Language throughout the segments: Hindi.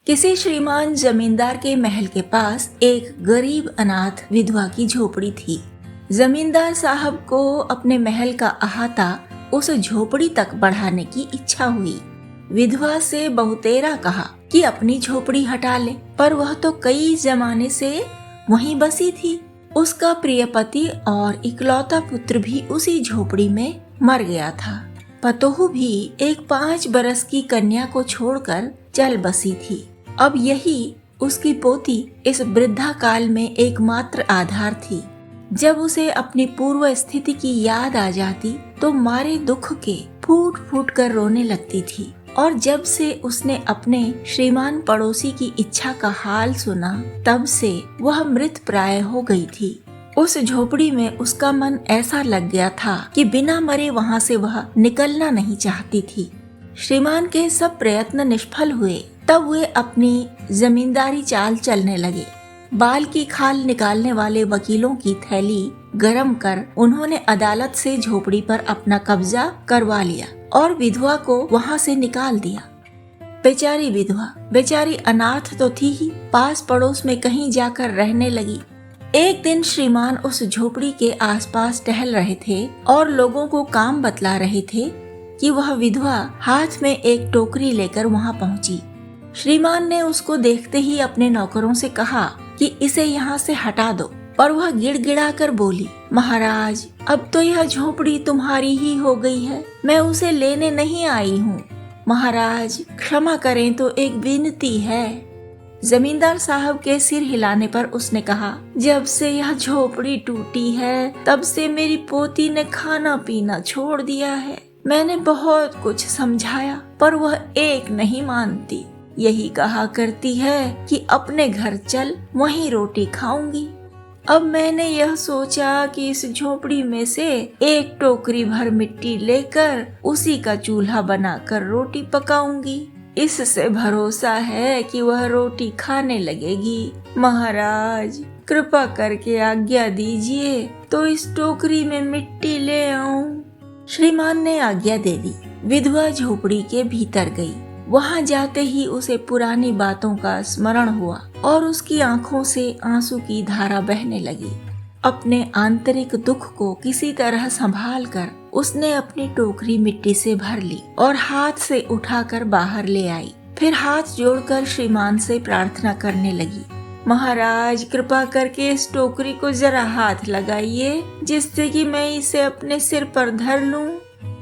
किसी श्रीमान जमींदार के महल के पास एक गरीब अनाथ विधवा की झोपड़ी थी। जमींदार साहब को अपने महल का अहाता उस झोपड़ी तक बढ़ाने की इच्छा हुई। विधवा से बहुतेरा कहा कि अपनी झोपड़ी हटा ले, पर वह तो कई जमाने से वहीं बसी थी। उसका प्रिय पति और इकलौता पुत्र भी उसी झोपड़ी में मर गया था। पतोहू भी एक 5 बरस की कन्या को छोड़कर चल बसी थी। अब यही उसकी पोती इस वृद्धा काल में एकमात्र आधार थी। जब उसे अपनी पूर्व स्थिति की याद आ जाती तो मारे दुख के फूट फूट कर रोने लगती थी। और जब से उसने अपने श्रीमान पड़ोसी की इच्छा का हाल सुना, तब से वह मृत प्राय हो गई थी। उस झोपड़ी में उसका मन ऐसा लग गया था कि बिना मरे वहाँ से वह निकलना नहीं चाहती थी। श्रीमान के सब प्रयत्न निष्फल हुए। तब वे अपनी जमींदारी चाल चलने लगे। बाल की खाल निकालने वाले वकीलों की थैली गरम कर उन्होंने अदालत से झोपड़ी पर अपना कब्जा करवा लिया और विधवा को वहाँ से निकाल दिया। बेचारी विधवा, बेचारी अनाथ तो थी ही, पास पड़ोस में कहीं जाकर रहने लगी। एक दिन श्रीमान उस झोपड़ी के आसपास टहल रहे थे और लोगों को काम बतला रहे थे कि वह विधवा हाथ में एक टोकरी लेकर वहाँ पहुँची। श्रीमान ने उसको देखते ही अपने नौकरों से कहा कि इसे यहाँ से हटा दो, पर वह गिड़गिड़ा कर बोली, महाराज, अब तो यह झोपड़ी तुम्हारी ही हो गई है, मैं उसे लेने नहीं आई हूँ। महाराज क्षमा करें, तो एक विनती है। जमींदार साहब के सिर हिलाने पर उसने कहा, जब से यह झोपड़ी टूटी है तब से मेरी पोती ने खाना पीना छोड़ दिया है। मैंने बहुत कुछ समझाया, पर वह एक नहीं मानती। यही कहा करती है कि अपने घर चल, वहीं रोटी खाऊंगी। अब मैंने यह सोचा कि इस झोपड़ी में से एक टोकरी भर मिट्टी लेकर उसी का चूल्हा बनाकर रोटी पकाऊंगी। इससे भरोसा है कि वह रोटी खाने लगेगी। महाराज कृपा करके आज्ञा दीजिए तो इस टोकरी में मिट्टी ले आऊं। श्रीमान ने आज्ञा दे दी। विधवा झोपड़ी के भीतर गई। वहां जाते ही उसे पुरानी बातों का स्मरण हुआ और उसकी आंखों से आंसू की धारा बहने लगी। अपने आंतरिक दुख को किसी तरह संभाल कर उसने अपनी टोकरी मिट्टी से भर ली और हाथ से उठाकर बाहर ले आई। फिर हाथ जोड़कर श्रीमान से प्रार्थना करने लगी, महाराज कृपा करके इस टोकरी को जरा हाथ लगाइए, जिससे कि मैं इसे अपने सिर पर धर लूं।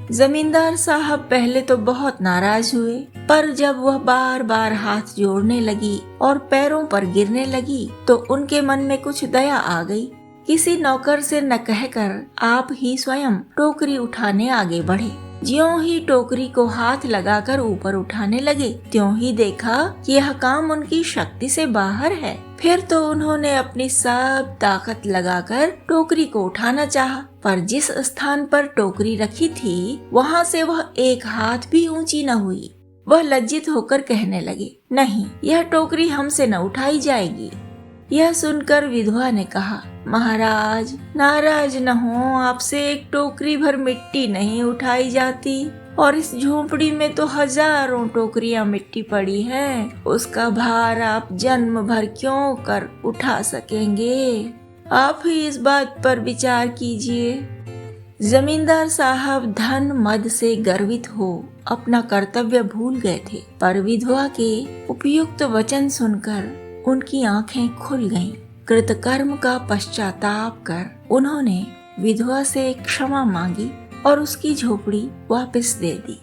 जमींदार साहब पहले तो बहुत नाराज हुए, पर जब वह बार बार हाथ जोड़ने लगी और पैरों पर गिरने लगी तो उनके मन में कुछ दया आ गई। किसी नौकर से न कहकर आप ही स्वयं टोकरी उठाने आगे बढ़े। ज्यों ही टोकरी को हाथ लगाकर ऊपर उठाने लगे, त्यों ही देखा कि यह काम उनकी शक्ति से बाहर है। फिर तो उन्होंने अपनी सब ताकत लगाकर टोकरी को उठाना चाहा, पर जिस स्थान पर टोकरी रखी थी वहाँ से वह एक हाथ भी ऊंची न हुई। वह लज्जित होकर कहने लगे, नहीं, यह टोकरी हमसे न उठाई जाएगी। यह सुनकर विधवा ने कहा, महाराज नाराज न हो, आपसे एक टोकरी भर मिट्टी नहीं उठाई जाती, और इस झोपड़ी में तो हजारों टोकरियां मिट्टी पड़ी हैं। उसका भार आप जन्म भर क्यों कर उठा सकेंगे? आप ही इस बात पर विचार कीजिए। जमींदार साहब धन मद से गर्वित हो अपना कर्तव्य भूल गए थे, पर विधवा के उपयुक्त वचन सुनकर उनकी आंखें खुल गईं। कृतकर्म का पश्चाताप कर उन्होंने विधवा से क्षमा मांगी और उसकी झोपड़ी वापस दे दी।